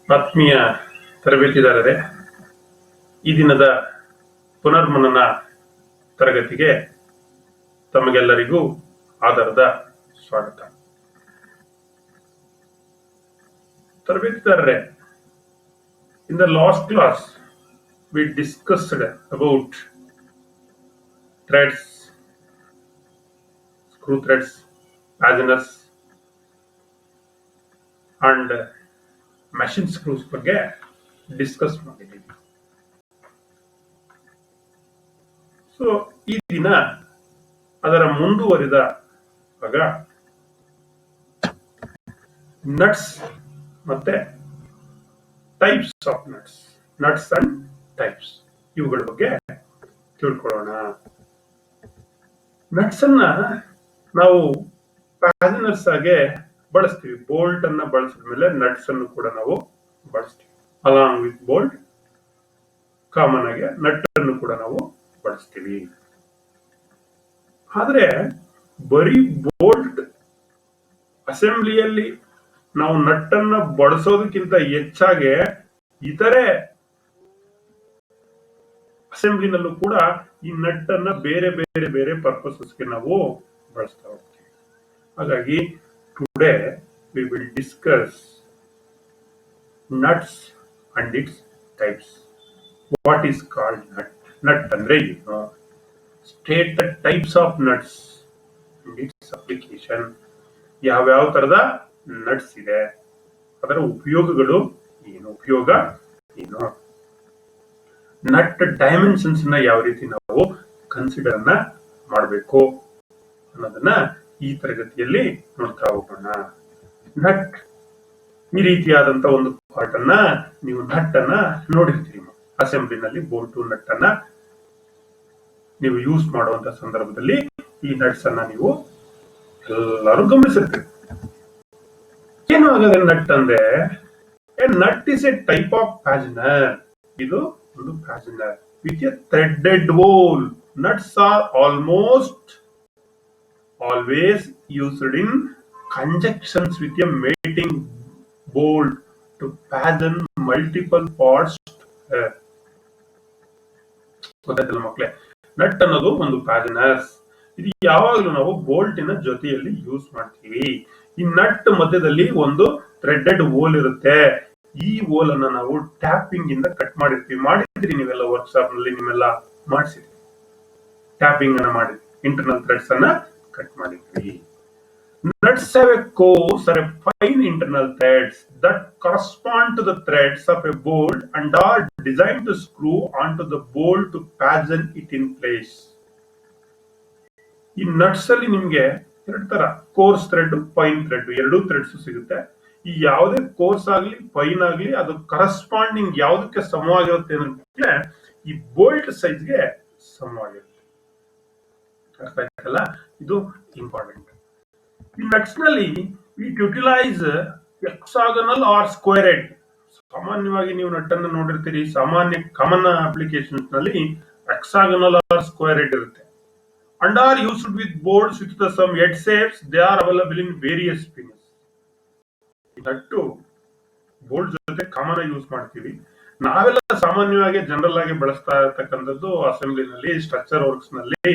ಆತ್ಮೀಯ ತರಬೇತಿದಾರರೇ, ಈ ದಿನದ ಪುನರ್ಮನನ ತರಗತಿಗೆ ತಮಗೆಲ್ಲರಿಗೂ ಆಧಾರದ ಸ್ವಾಗತ. ತರಬೇತಿದಾರರೇ, in the last class we discussed about threads, screw threads, fasteners and machine screws ಬಗ್ಗೆ ಡಿಸ್ಕಸ್ ಮಾಡಿದ್ದೀವಿ. ಸೊ ಈ ದಿನ ಅದರ ಮುಂದುವರಿದ ಭಾಗ ನಟ್ಸ್ ಮತ್ತೆ types of nuts and types ಇವುಗಳ ಬಗ್ಗೆ ತಿಳ್ಕೊಳ್ಳೋಣ. ನಟ್ಸ್ ಅನ್ನ ನಾವು ಪ್ಯಾಸೆಂಜರ್ಸ್ ಆಗಿ ಬಳಸ್ತೀವಿ. ಬೋಲ್ಟ್ ಅನ್ನ ಬಳಸಿದ ಮೇಲೆ ನಟ್ಸ್ ಅನ್ನು ಕೂಡ ನಾವು ಬಳಸ್ತೀವಿ. ಅಲಾಂಗ್ ವಿತ್ ಬೋಲ್ಟ್ ಕಾಮನ್ ಆಗಿ ನಟ್ ಅನ್ನು ಕೂಡ ನಾವು ಬಳಸ್ತೀವಿ. ಆದ್ರೆ ಬರೀ ಬೋಲ್ಟ್ ಅಸೆಂಬ್ಲಿಯಲ್ಲಿ ನಾವು ನಟ್ ಅನ್ನ ಬಳಸೋದಕ್ಕಿಂತ ಹೆಚ್ಚಾಗಿ ಇತರೆ ಅಸೆಂಬ್ಲಿನಲ್ಲೂ ಕೂಡ ಈ ನಟ್ ಅನ್ನ ಬೇರೆ ಬೇರೆ ಬೇರೆ ಪರ್ಪಸಸ್ಗೆ ನಾವು ಬಳಸ್ತಾ ಹೋಗ್ತೀವಿ. ಹಾಗಾಗಿ today we will discuss nuts and its types. What is called nut? Nut andre ಏನು, state the types of nuts and its application. ಯಾವ ತರದ ನಟ್ಸ್ ಇದೆ, ಅದರ ಉಪಯೋಗಗಳು ಏನು, ಉಪಯೋಗ ಏನು, ನಟ್ ಡೈಮೆನ್ಷನ್ಸ್ ನ ಯಾವ ರೀತಿ ನಾವು ಕನ್ಸಿಡರ್ ಅನ್ನ ಮಾಡಬೇಕು ಅನ್ನೋದನ್ನ ಈ ತರಗತಿಯಲ್ಲಿ ನೋಡ್ತಾ ಹೋಗೋಣ. ನಟ್ ಈ ರೀತಿಯಾದಂತ ಒಂದು ಪಾರ್ಟ್ ಅನ್ನ ನೀವು ನಟ್ ಅನ್ನ ನೋಡಿರ್ತೀರಿ. ಅಸೆಂಬ್ಲಿನಲ್ಲಿ ಬೋಲ್ಟು ನಟ್ ಅನ್ನ ನೀವು ಯೂಸ್ ಮಾಡುವಂತ ಸಂದರ್ಭದಲ್ಲಿ ಈ ನಟ್ಸ್ ಅನ್ನ ನೀವು ಎಲ್ಲರೂ ಗಮನಿಸಿರ್ತೀರಿ. ಏನು ಆಗದೆ ನಟ್ ಅಂದ್ರೆ, nut is a type of fastener. ಇದು ಒಂದು fastener with a threaded hole. Nuts are always used in conjunctions with a mating bolt to fasten multiple parts. ಗೊತ್ತಾಯ್ತಲ್ಲ ಮಕ್ಕಳೇ, ನಟ್ ಅನ್ನೋದು ಒಂದು ಫ್ಯಾಸ್ಟನರ್ಸ್. ಇದು ಯಾವಾಗಲೂ ನಾವು ಬೋಲ್ಟಿನ ಜೊತೆಯಲ್ಲಿ ಯೂಸ್ ಮಾಡ್ತೀವಿ. ಈ ನಟ್ ಮಧ್ಯದಲ್ಲಿ ಒಂದು ಥ್ರೆಡೆಡ್ ಹೋಲ್ ಇರುತ್ತೆ. ಈ ಹೋಲ್ ಅನ್ನ ನಾವು ಟ್ಯಾಪಿಂಗ್ ಇಂದ ಕಟ್ ಮಾಡಿರ್ತೀರಿ. ನೀವೆಲ್ಲ ವರ್ಕ್ಶಾಪ್ ನಲ್ಲಿ ನಿಮ್ಮೆಲ್ಲ ಮಾಡಿಸಿದ್ರಿ, ಟ್ಯಾಪಿಂಗ್ ಅನ್ನ ಮಾಡಿ ಇಂಟರ್ನಲ್ ಥ್ರೆಡ್ಸ್ ಅನ್ನ ಕಟ್ ಮಾಡಿದ್ವಿ. Nuts have a coarse or a fine internal threads that correspond to the threads of a bolt and are designed to screw onto the bolt to fasten it in place. ಈ nuts ಅಲ್ಲಿ ನಿಮ್ಗೆ ಎರಡು ತರ, course thread, fine thread, ಎರಡು Threads ಸಿಗುತ್ತೆ. ಈ ಯಾವುದೇ course ಆಗ್ಲಿ ಫೈನ್ ಆಗ್ಲಿ ಅದು ಕರಸ್ಪಾಂಡಿಂಗ್ ಯಾವುದಕ್ಕೆ ಸಮವಾಗಿರುತ್ತೆ ಅಂದ್ರೆ ಈ ಬೋಲ್ಟ್ ಸೈಜ್ಗೆ ಸಮವಾಗಿರುತ್ತೆ. ಅರ್ಥ ಆಯ್ತಲ್ಲ, ಇದು ಇಂಪಾರ್ಟೆಂಟ್. ಈ ನಟ್ಸ್ ನಲ್ಲಿ utilise hexagonal or square head. ಸಾಮಾನ್ಯವಾಗಿ ನೀವು ನಟ್ ಅನ್ನು ನೋಡಿರ್ತೀರಿ. ಸಾಮಾನ್ಯ ಕಾಮನ್ ಅಪ್ಲಿಕೇಶನ್ಸ್ ನಲ್ಲಿ ಹೆಕ್ಸಾಗನಲ್ ಆರ್ ಸ್ಕ್ವೇರ್ ಹೆಡ್ ಇರುತ್ತೆ. And are used with boards with some head shapes. They are available in various pins. Nut bolt ಜೊತೆ ಕಾಮನ್ ಆಗಿ ಯೂಸ್ ಮಾಡ್ತೀವಿ. ನಾವೆಲ್ಲ ಸಾಮಾನ್ಯವಾಗಿ ಜನರಲ್ ಆಗಿ ಬಳಸ್ತಾ ಇರತಕ್ಕಂಥದ್ದು ಅಸೆಂಬ್ಲಿನಲ್ಲಿ, ಸ್ಟ್ರಕ್ಚರ್ ವರ್ಕ್ಸ್ ನಲ್ಲಿ,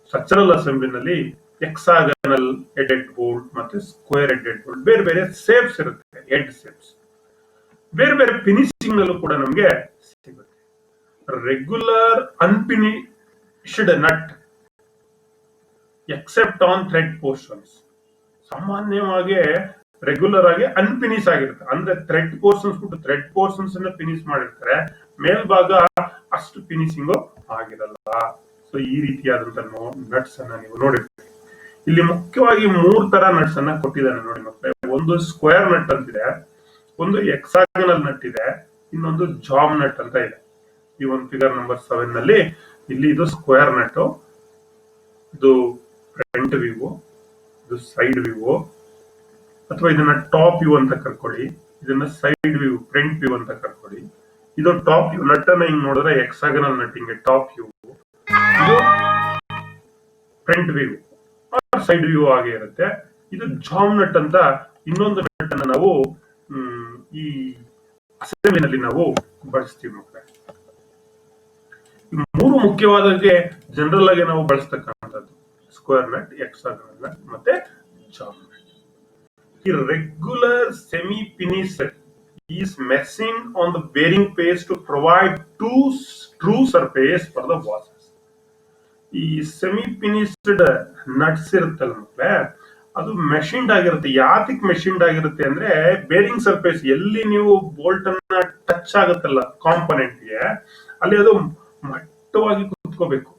ಸ್ಟ್ರಕ್ಚರಲ್ ಅಸೆಂಬ್ಲಿನಲ್ಲಿ ಹೆಕ್ಸಾಗನಲ್ ಹೆಡೆಡ್ ಬೋಲ್ಟ್ ಮತ್ತೆ ಸ್ಕ್ವೇರ್ ಹೆಡೆಡ್ ಬೋಲ್ಟ್, ಬೇರೆ ಬೇರೆ ಶೇಪ್ಸ್ ಇರುತ್ತೆ. ಹೆಡ್ ಶೇಪ್ಸ್ ಬೇರೆ ಬೇರೆ ಫಿನಿಶಿಂಗ್ ನಲ್ಲೂ ಕೂಡ ನಮ್ಗೆ ಸಿಗುತ್ತೆ. Regular unfinished nut except on thread portions. ಸಾಮಾನ್ಯವಾಗಿ ರೆಗ್ಯುಲರ್ ಆಗಿ ಅನ್ಫಿನಿಶ್ ಆಗಿರುತ್ತೆ. ಅಂದ್ರೆ ಥ್ರೆಡ್ ಪೋರ್ಷನ್ಸ್ ಅನ್ನ ಫಿನಿಶ್ ಮಾಡಿರ್ತಾರೆ, ಮೇಲ್ಭಾಗ ಅಷ್ಟು ಫಿನಿಶಿಂಗ್ ಆಗಿರಲ್ಲ. ಸೊ ಈ ರೀತಿಯಾದಂತ ನಟ್ಸ್ ಅನ್ನ ನೀವು ನೋಡಿರ್ತೀರಿ. ಇಲ್ಲಿ ಮುಖ್ಯವಾಗಿ 3 ತರ ನಟ್ಸ್ ಅನ್ನ ಕೊಟ್ಟಿದ್ದಾನೆ ನೋಡಿ ಮಕ್ಕಳೇ. ಒಂದು ಸ್ಕ್ವೇರ್ ನಟ್ ಅಂತಿದೆ, ಒಂದು ಹೆಕ್ಸಾಗನಲ್ ನಟ್ ಇದೆ, ಇನ್ನೊಂದು ಜಾಮ್ ನಟ್ ಅಂತ ಇದೆ. ಈ ಒಂದು ಫಿಗರ್ ನಂಬರ್ 7 ನಲ್ಲಿ ಇಲ್ಲಿ ಇದು ಸ್ಕ್ವೇರ್ ನಟ್, ಇದು ಫ್ರಂಟ್ ವ್ಯೂ, ಇದು ಸೈಡ್ ವ್ಯೂ, ಅಥವಾ ಇದನ್ನ ಟಾಪ್ ವ್ಯೂ ಅಂತ ಕರ್ಕೊಳ್ಳಿ, ಇದನ್ನ ಸೈಡ್ ವ್ಯೂ, ಫ್ರಂಟ್ ವ್ಯೂ ಅಂತ ಕರ್ಕೊಳ್ಳಿ. ಇದು ಟಾಪ್ ವ್ಯೂ. ನಟ್ ಅನ್ನ ಹಿಂಗ್ ನೋಡಿದ್ರೆ ಹೆಕ್ಸಾಗನಲ್ ನಟ್ ಹಿಂಗೆ ಟಾಪ್ ವ್ಯೂ, ಇದು ಫ್ರಂಟ್ ವ್ಯೂ ಸೈಡ್ ವ್ಯೂ ಆಗಿ ಇರುತ್ತೆ. ಇದು ಜಾಮ್ ನಟ್ ಅಂತ ಇನ್ನೊಂದು ನಟ್ ಅನ್ನ ನಾವು ಈ ಅಸೆಂಬ್ಲಿನಲ್ಲಿ ನಾವು ಬಳಸ್ತೀವಿ ಮಕ್ಕಳೇ. ಈ ಮೂರು ಮುಖ್ಯವಾದಕ್ಕೆ ಜನರಲ್ ಆಗಿ ನಾವು ಬಳಸ್ತಕ್ಕಂಥದ್ದು ಸ್ಕ್ವೇರ್ ನಟ್, ಹೆಕ್ಸಾಗನಲ್ ನಟ್ ಮತ್ತೆ ಜಾಮ್ ನಟ್. ಈ regular semi finished is machined on the bearing face to provide true surface for the washes. ಈ ಸೆಮಿ ಫಿನಿಶ್ಡ್ ನಟ್ಸ್ ಇರುತ್ತಲ್ಲ ಮಕ್ಕಳೇ, ಅದು ಮೆಷಿನ್ಡ್ ಆಗಿರುತ್ತೆ. ಯಾತಿಕ್ ಮೆಷಿನ್ಡ್ ಆಗಿರುತ್ತೆ ಅಂದ್ರೆ ಬೇರಿಂಗ್ ಸರ್ಫೇಸ್ ಎಲ್ಲಿ ನೀವು ಬೋಲ್ಟ್ ಅನ್ನ ಟಚ್ ಆಗುತ್ತಲ್ಲ ಕಾಂಪೊನೆಂಟ್ಗೆ, ಅಲ್ಲಿ ಅದು ಮಟ್ಟವಾಗಿ ಕುತ್ಕೋಬೇಕು.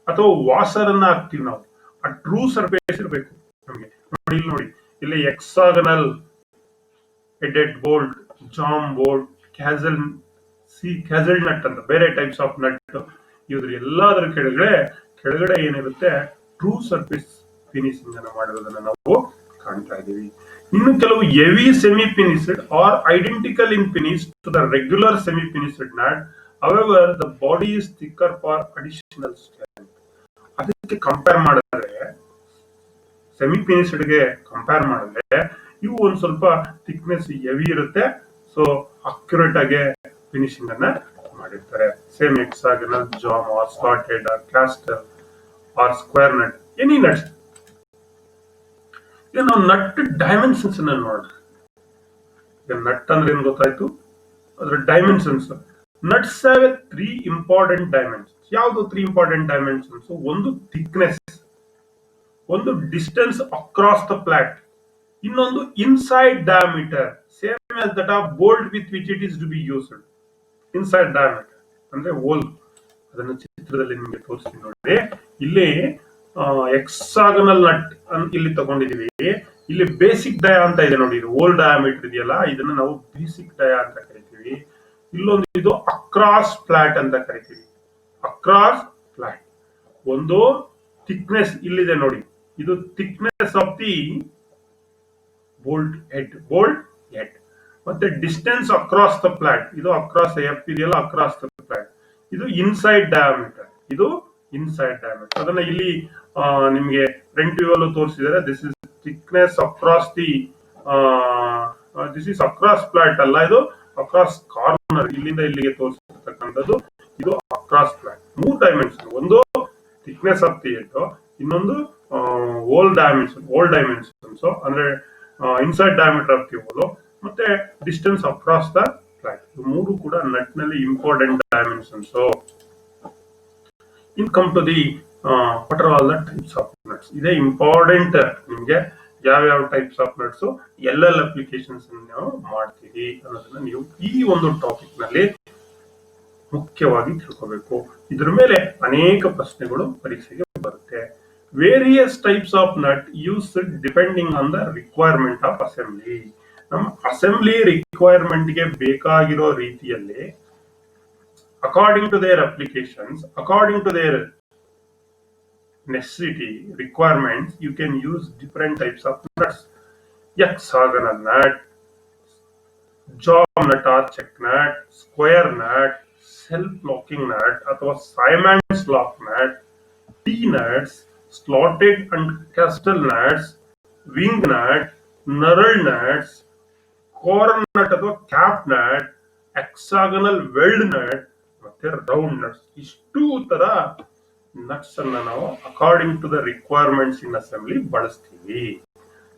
ಅಥವಾ ವಾಷರ್ ಅನ್ನ ಹಾಕ್ತಿವಿ ನಾವು, ಆ ಟ್ರೂ ಸರ್ಫೇಸ್ ಇರಬೇಕು ನಮಗೆ. ನೋಡಿ ಇಲ್ಲಿ hexagonal headed bolt, jam bolt, castle nut ಅಂತ ಬೇರೆ ಟೈಪ್ಸ್ ಆಫ್ ನಟ್, ಇದ್ರ ಎಲ್ಲದರ ಕೆಳಗಡೆ ಏನಿರುತ್ತೆ ಟ್ರೂ ಸರ್ಫೇಸ್ ಫಿನಿಶಿಂಗ್ ಅನ್ನು ಮಾಡಿರೋದನ್ನ ನಾವು ಕಾಣ್ತಾ ಇದೀವಿ. ಇನ್ನು ಕೆಲವು heavy semi finished or identical in finish to the regular semi finished nut, however the body is thicker for additional strength. ಅದಕ್ಕೆ ಕಂಪೇರ್ ಮಾಡಿದ್ರೆ, ಸೆಮಿ ಫಿನಿಶ್ಡ್ ಗೆ ಕಂಪೇರ್ ಮಾಡಿದ್ರೆ ಇವು ಒಂದ್ ಸ್ವಲ್ಪ ಥಿಕ್ನೆಸ್ ಹೆವಿ ಇರುತ್ತೆ. ಸೊ ಅಕ್ಯುರೇಟ್ ಆಗಿ ಫಿನಿಶಿಂಗ್ ಅನ್ನ ಮಾಡಿರ್ತಾರೆ. Same hexagonal, jam or slotted or caster or square nut, any nuts. ಈಗ ನಾವು ನಟ್ ಡೈಮೆನ್ಷನ್ಸ್ ಅನ್ನ ನೋಡೋಣ. ಈಗ ನಟ್ ಅಂದ್ರೆ ಏನ್ ಗೊತ್ತಾಯ್ತು, ಅದ್ರ dimensions. Nuts have a 3 important dimensions. ಯಾವುದು 3 ಇಂಪಾರ್ಟೆಂಟ್ ಡೈಮೆನ್ಷನ್ಸ್? ಒಂದು ಥಿಕ್ನೆಸ್, ಒಂದು ಡಿಸ್ಟೆನ್ಸ್ ಅಕ್ರಾಸ್ ದ ಪ್ಲಾಟ್, ಇನ್ನೊಂದು inside diameter, same as that of bolt with which it is to be used. Inside diameter ಅಂದ್ರೆ ಹೋಲ್. ಅದನ್ನ ಚಿತ್ರದಲ್ಲಿ ನಿಮಗೆ ತೋರಿಸ್ತೀನಿ ನೋಡಿ. ಇಲ್ಲಿ ಹೆಕ್ಸಾಗನಲ್ ನಟ್ ಇಲ್ಲಿ ತಗೊಂಡಿದೀವಿ. ಇಲ್ಲಿ ಬೇಸಿಕ್ ಡಯಾ ಅಂತ ಇದೆ ನೋಡಿ, ಇದು ಹೋಲ್ ಡಯಾಮೀಟರ್ ಇದೆಯಲ್ಲ, ಇದನ್ನ ನಾವು ಬೇಸಿಕ್ ಡಯಾ ಅಂತ ಕರಿತೀವಿ. ಇಲ್ಲೊಂದು ಇದು ಅಕ್ರಾಸ್ ಫ್ಲಾಟ್ ಅಂತ ಕರಿತೀವಿ. ಅಕ್ರಾಸ್ ಫ್ಲಾಟ್ ಒಂದು ಥಿಕ್ನೆಸ್ ಇಲ್ಲಿದೆ ನೋಡಿ, ಇದು thickness of the bolt head. ಮತ್ತೆ ಡಿಸ್ಟೆನ್ಸ್ ಅಕ್ರಾಸ್ ದ ಫ್ಲಾಟ್, ಇದು ಅಕ್ರಾಸ್ ಎಫ್ ಇದೆಯಲ್ಲ, ಅಕ್ರಾಸ್ ದ ಫ್ಲಾಟ್. ಇದು ಇನ್ಸೈಡ್ ಡಯಾಮೀಟರ್, ಇದು ಇನ್ಸೈಡ್ ಡಯಾಮೀಟರ್. ಅದನ್ನ ಇಲ್ಲಿ ನಿಮ್ಗೆ ಫ್ರಂಟ್ ವ್ಯೂ ಅಲ್ಲೂ ತೋರಿಸಿದ್ದಾರೆ. This is thickness across the, this is across flat ಅಲ್ಲ, ಇದು ಅಕ್ರಾಸ್ ಕಾರ್ನರ್, ಇಲ್ಲಿಂದ ಇಲ್ಲಿಗೆ ತೋರಿಸಿರ್ತಕ್ಕಂಥದ್ದು ಇದು ಅಕ್ರಾಸ್ ಫ್ಲಾಟ್. 3 ಡೈಮೆನ್ಷನ್, ಒಂದು ಥಿಕ್ನೆಸ್ ಆಫ್ ದಿ ಹೆಡ್, ಇನ್ನೊಂದು ಹೋಲ್ ಡೈಮೆನ್ಷನ್ಸ್ ಅಂದ್ರೆ inside diameter of the whole, ಮತ್ತೆ ಡಿಸ್ಟೆನ್ಸ್ ಅಕ್ರಾಸ್ ದ ಫ್ಲಾಟ್. ಮೂರು ಕೂಡ ನಟ್ ನಲ್ಲಿ important dimensions. In come to the what are all the types of nuts. ಇದೇ important ನಿಮ್ಗೆ, ಯಾವ್ಯಾವ ಟೈಪ್ಸ್ ಆಫ್ ನಟ್ಸ್, ಎಲ್ಲೆಲ್ಲ ಅಪ್ಲಿಕೇಶನ್ಸ್ ನಾವು ಮಾಡ್ತೀವಿ ಅನ್ನೋದನ್ನ ನೀವು ಈ ಒಂದು ಟಾಪಿಕ್ ನಲ್ಲಿ ಮುಖ್ಯವಾಗಿ ತಿಳ್ಕೋಬೇಕು. ಇದ್ರ ಮೇಲೆ ಅನೇಕ ಪ್ರಶ್ನೆಗಳು ಪರೀಕ್ಷೆಗೆ ಬರುತ್ತೆ. Various types of nut used depending on the requirement of assembly. ನಮ್ಮ ಅಸೆಂಬ್ಲಿ ರಿಕ್ವೈರ್ಮೆಂಟ್ ಗೆ ಬೇಕಾಗಿರೋ ರೀತಿಯಲ್ಲಿ, according to their applications, according to their necessity requirements, you can use different types of nuts. Hexagonal nut, jaw nut or check nut, square nut, self-locking nut ಅಥವಾ Simon's lock nut, T-nuts, slotted and castle nuts, wing nut, knurled nuts, corn nut ಅಥವಾ cap nut, hexagonal weld nut ಮತ್ತೆ round nuts. ಇಷ್ಟು ತರ nuts ಅನ್ನ ನಾವು according to the requirements in assembly ಬಳಸ್ತೀವಿ.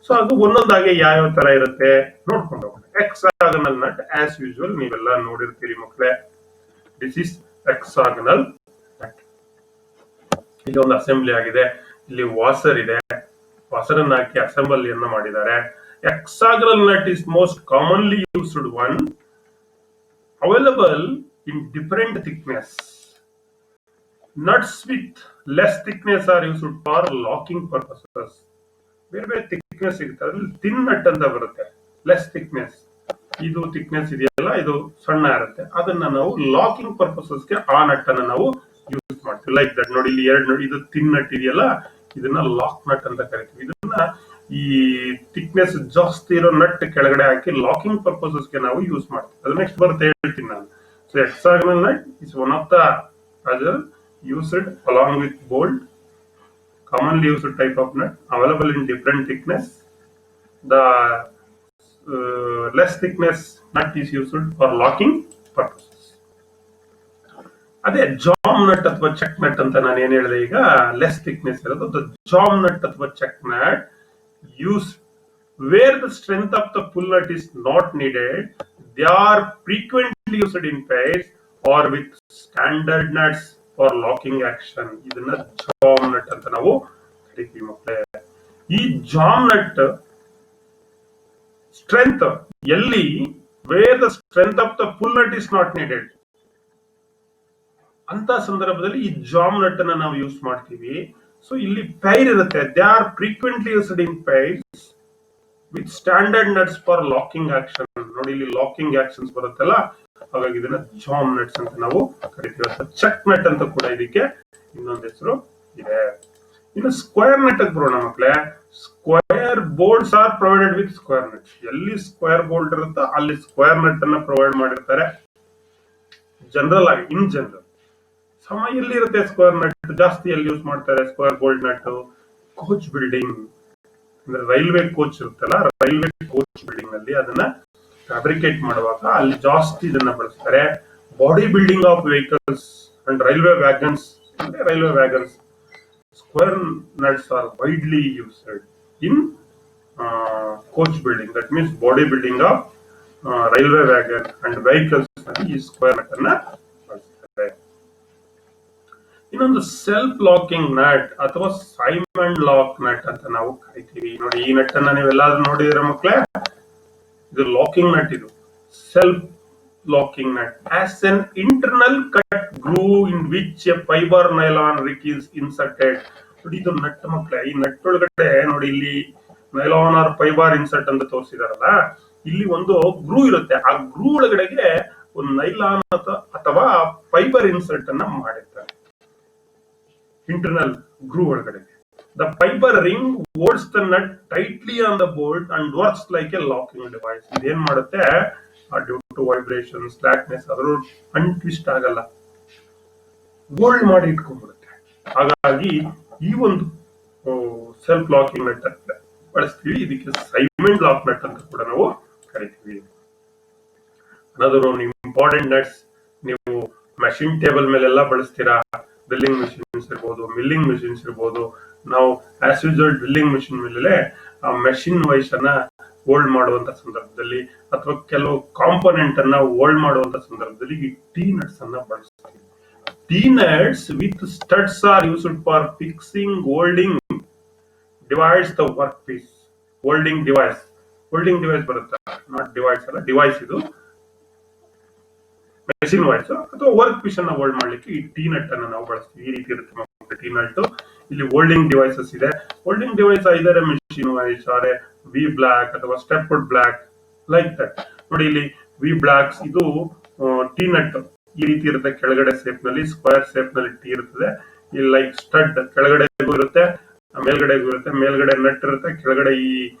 So ಅದು ಒಂದೊಂದಾಗಿ ಯಾವ ತರ ಇರುತ್ತೆ ನೋಡ್ಕೊಂಡು ಹೋಗೋಣ. ಹೆಕ್ಸಾಗನಲ್ ನಟ್ ಆಸ್ ಯೂಶುವಲ್ ನೀವೆಲ್ಲ ನೋಡಿರ್ತೀರಿ ಮಕ್ಕಳೇ. This is hexagonal nut. ಇಲ್ಲಿ ಒಂದು ಅಸೆಂಬ್ಲಿ ಆಗಿದೆ, ಇಲ್ಲಿ ವಾಸರ್ ಇದೆ, ವಾಸರ್ ಅನ್ನ ಹಾಕಿ ಅಸೆಂಬ್ಲಿಯನ್ನ ಮಾಡಿದ್ದಾರೆ. Hexagonal nut is most commonly used one, available in different thickness. Nuts with less thickness are used for locking purposes. ಬೇರೆ ಬೇರೆ ಥಿಕ್ನೆಸ್ ಇರುತ್ತೆ, ಅದ್ರಲ್ಲಿ ಥಿನ್ ನಟ್ ಅಂತ ಬರುತ್ತೆ, ಲೆಸ್ ಥಿಕ್ನೆಸ್. ಇದು ಥಿಕ್ನೆಸ್ ಇದೆಯಲ್ಲ, ಇದು ಸಣ್ಣ ಇರುತ್ತೆ, ಅದನ್ನ ನಾವು ಲಾಕಿಂಗ್ ಪರ್ಪಸಸ್ಗೆ ಆ ನಟ್ ಅನ್ನ ನಾವು ಯೂಸ್ ಮಾಡ್ತೀವಿ. ಲೈಕ್ ದಟ್ ನೋಡಿ, ಇಲ್ಲಿ ಎರಡು ನೋಡಿ, ಇದು ಥಿನ್ ನಟ್ ಇದೆಯಲ್ಲ, ಇದನ್ನ ಲಾಕ್ ನಟ್ ಅಂತ ಕರಿತೀವಿ. ಇದನ್ನ ಈ ಥಿಕ್ನೆಸ್ ಜಾಸ್ತಿ ಇರೋ ನಟ್ ಕೆಳಗಡೆ ಹಾಕಿ ಲಾಕಿಂಗ್ ಪರ್ಪಸಸ್ಗೆ ನಾವು ಯೂಸ್ ಮಾಡ್ತೀವಿ. ಅದು ನೆಕ್ಸ್ಟ್ ಬರುತ್ತೆ, ಹೇಳ್ತೀನಿ ನಾನು. So hexagonal nut is one of the other used along with bolt, commonly used type of nut, available in different thickness. The less thickness nut is used for locking purposes. ಅದೇ jam nut ಅಥವಾ check nut ಅಂತ ನಾನು ಏನ್ ಹೇಳಿದೆ ಈಗ, less thickness ಇರೋದು jam nut ಅಥವಾ check nut use where the strength of the pull nut is not needed. They are frequently used in pairs or with standard nuts for locking action. ಇದನ್ನ jam nut ಅಂತ ನಾವು ಕರಿತೀವಿ ಮಕ್ಕಳೇ. ಈ jam nut strength ಎಲ್ಲಿ, where the strength of the pull nut is not needed ಅಂತ ಸಂದರ್ಭದಲ್ಲಿ ಈ ಜಾಮ್ ನಟ್ ಅನ್ನ ನಾವು ಯೂಸ್ ಮಾಡ್ತೀವಿ. ಸೊ ಇಲ್ಲಿ ಪೈರ್ ಇರುತ್ತೆ. They are frequently used in pairs with standard nuts for locking action. ನೋಡಿ ಇಲ್ಲಿ ಲಾಕಿಂಗ್ ಆಕ್ಷನ್ಸ್ ಬರುತ್ತಲ್ಲ, ಹಾಗಾಗಿ ಇದನ್ನ ಜಾಮ್ ನಟ್ಸ್ ಅಂತ ನಾವು ಕರಿತೀವಿ. ಚೆಕ್ ನಟ್ ಅಂತ ಕೂಡ ಇದಕ್ಕೆ ಇನ್ನೊಂದು ಹೆಸರು ಇದೆ. ಇನ್ನು ಸ್ಕ್ವೇರ್ ನಟ್ ಅಂತ ಬರೋಣ ಮಕ್ಕಳೇ. Square bolts are provided with square nut. ಎಲ್ಲಿ ಸ್ಕ್ವೇರ್ ಬೋಲ್ಟ್ ಇರುತ್ತೋ ಅಲ್ಲಿ ಸ್ಕ್ವೇರ್ ನಟ್ ಅನ್ನ ಪ್ರೊವೈಡ್ ಮಾಡಿರ್ತಾರೆ ಜನರಲ್ ಆಗಿ, ಇನ್ ಜನರಲ್. ಸಮ ಎಲ್ಲಿ ಇರುತ್ತೆ ಸ್ಕ್ವೇರ್ ನಟ್ ಜಾಸ್ತಿ ಎಲ್ಲಿ ಯೂಸ್ ಮಾಡ್ತಾರೆ square bolt nut? Coach building ಅಂದ್ರೆ ರೈಲ್ವೆ ಕೋಚ್ ಇರುತ್ತಲ್ಲ, ರೈಲ್ವೆ ಕೋಚ್ ಬಿಲ್ಡಿಂಗ್ ನಲ್ಲಿ ಅದನ್ನ ಫ್ಯಾಬ್ರಿಕೇಟ್ ಮಾಡುವಾಗ ಅಲ್ಲಿ ಜಾಸ್ತಿ ಇದನ್ನ ಬಳಸ್ತಾರೆ. Body building of vehicles and railway wagons, ಅಂದ್ರೆ railway wagons, square nuts are widely used in coach building. That means body building of railway wagon and vehicles ನಲ್ಲಿ ಈ ಸ್ಕ್ವೇರ್ ನಟ್ ಅನ್ನ ಬಳಸ್ತಾರೆ. ಇನ್ನೊಂದು ಸೆಲ್ಫ್ ಲಾಕಿಂಗ್ ನಟ್ ಅಥವಾ Simon lock nut ಅಂತ ನಾವು ಕರಿತೀವಿ. ನೋಡಿ ಈ ನಟ್ ಅನ್ನ ನೀವೆಲ್ಲಾದ್ರೂ ನೋಡಿದಿರ ಮಕ್ಕಳೇ? ಇದು ಲಾಕಿಂಗ್ ನಟ್. ಇದು self locking nut as N internal cut groove in which A fibre nylon Rick is inserted. ನೋಡಿ ಇದು ನಟ್ ಮಕ್ಕಳೇ. ಈ ನಟ್ ಒಳಗಡೆ ನೋಡಿ ಇಲ್ಲಿ ನೈಲಾನ್ ಆರ್ ಫೈಬರ್ ಇನ್ಸರ್ಟ್ ಅಂತ ತೋರಿಸಿದಾರಲ್ಲ, ಇಲ್ಲಿ ಒಂದು ಗ್ರೂ ಇರುತ್ತೆ. ಆ ಗ್ರೂ ಒಳಗಡೆಗೆ ಒಂದು ನೈಲಾನ್ ಅಥವಾ ಫೈಬರ್ ಇನ್ಸರ್ಟ್ ಅನ್ನ ಮಾಡಿರ್ತಾರೆ ಇಂಟರ್ನಲ್ ಗ್ರೂ ಒಳಗಡೆ. The fiber ring holds the nut tightly on the bolt and works like a locking device. ಇದೇನ್ ಮಾಡುತ್ತೆ, ಡ್ಯೂ ಟು ವೈಬ್ರೇಷನ್, ಸ್ಲಾಕ್ನೆಸ್ ಆದ್ರೂ ಅನ್ಟ್ವಿಸ್ಟ್ ಆಗಲ್ಲ, ಹೋಲ್ಡ್ ಮಾಡಿ ಇಟ್ಕೊಂಡ್ಬಿಡುತ್ತೆ. ಹಾಗಾಗಿ ಈ ಒಂದು ಸೆಲ್ಫ್ ಲಾಕಿಂಗ್ ನಟ್ ಬಳಸ್ತೀವಿ. ಇದಕ್ಕೆ ಸೈಮನ್ ಲಾಕ್ ನಟ್ ಅಂತ ಕೂಡ ನಾವು ಕರಿತೀವಿ. ಅನದರ್ ಇಂಪಾರ್ಟೆಂಟ್ ನಟ್ಸ್ ನೀವು ಮೆಷಿನ್ ಟೇಬಲ್ ಮೇಲೆಲ್ಲ ಬಳಸ್ತೀರಾ. ಡ್ರಿಲ್ಲಿಂಗ್ ಮಿಷಿನ್ಸ್ ಇರ್ಬೋದು, ಮಿಲ್ಲಿಂಗ್ ಮಿಷಿನ್ಸ್ ಇರ್ಬೋದು. ನಾವು ಆಸ್ ಯೂಶುವಲ್ ಡ್ರಿಲ್ಲಿಂಗ್ ಮಿಷಿನ್ ಮೇಲೆ ಆ ಮೆಷಿನ್ ವೈಸ್ ಅನ್ನ ಹೋಲ್ಡ್ ಮಾಡುವಂತ ಸಂದರ್ಭದಲ್ಲಿ ಅಥವಾ ಕೆಲವು ಕಾಂಪೋನೆಂಟ್ ಅನ್ನ ಹೋಲ್ಡ್ ಮಾಡುವಂತ ಸಂದರ್ಭದಲ್ಲಿ ಈ ಟಿ ನಟ್ಸ್ ಅನ್ನ ಬಳಸ್ತೀವಿ. T nuts with studs are used for fixing holding device the work piece. Holding device ಬರುತ್ತೆ, ನಾಟ್ ಡಿವೈಸ್ ಅಲ್ಲ, ಡಿವೈಸ್ ಇದು ಮೆಷಿನ್ ವಾಯ್ಸ್ ಅಥವಾ ವರ್ಕ್ ಪೀಸ್ ಅನ್ನ ಹೋಲ್ಡ್ ಮಾಡ್ಲಿಕ್ಕೆ ಈ ಟಿ ನಟ್ ಅನ್ನ ನಾವು ಬಳಸ್ತೀವಿ. ಈ ರೀತಿ ಇರುತ್ತೆ ಟಿ ನಟ್. ಇಲ್ಲಿ ಹೋಲ್ಡಿಂಗ್ ಡಿವೈಸಸ್ ಇದೆ. Holding device either machine vice or V block ಅಥವಾ ಸ್ಟೆಪ್ಡ್ ಬ್ಲಾಕ್ ಲೈಕ್ ದಟ್. ನೋಡಿ ಇಲ್ಲಿ ವಿ ಬ್ಲಾಕ್ಸ್, ಇದು ಟಿ ನಟ್ ಈ ರೀತಿ ಇರುತ್ತೆ. ಕೆಳಗಡೆ ಸೇಪ್ ನಲ್ಲಿ ಸ್ಕ್ವೇರ್ ಸೇಪ್ ನಲ್ಲಿ ಟಿ ಇರ್ತದೆ. ಇಲ್ಲಿ ಲೈಕ್ ಸ್ಟಡ್ ಕೆಳಗಡೆಗೂ ಇರುತ್ತೆ, ಮೇಲ್ಗಡೆಗೂ ಇರುತ್ತೆ. ಮೇಲ್ಗಡೆ ನಟ್ ಇರುತ್ತೆ, ಕೆಳಗಡೆ ಈ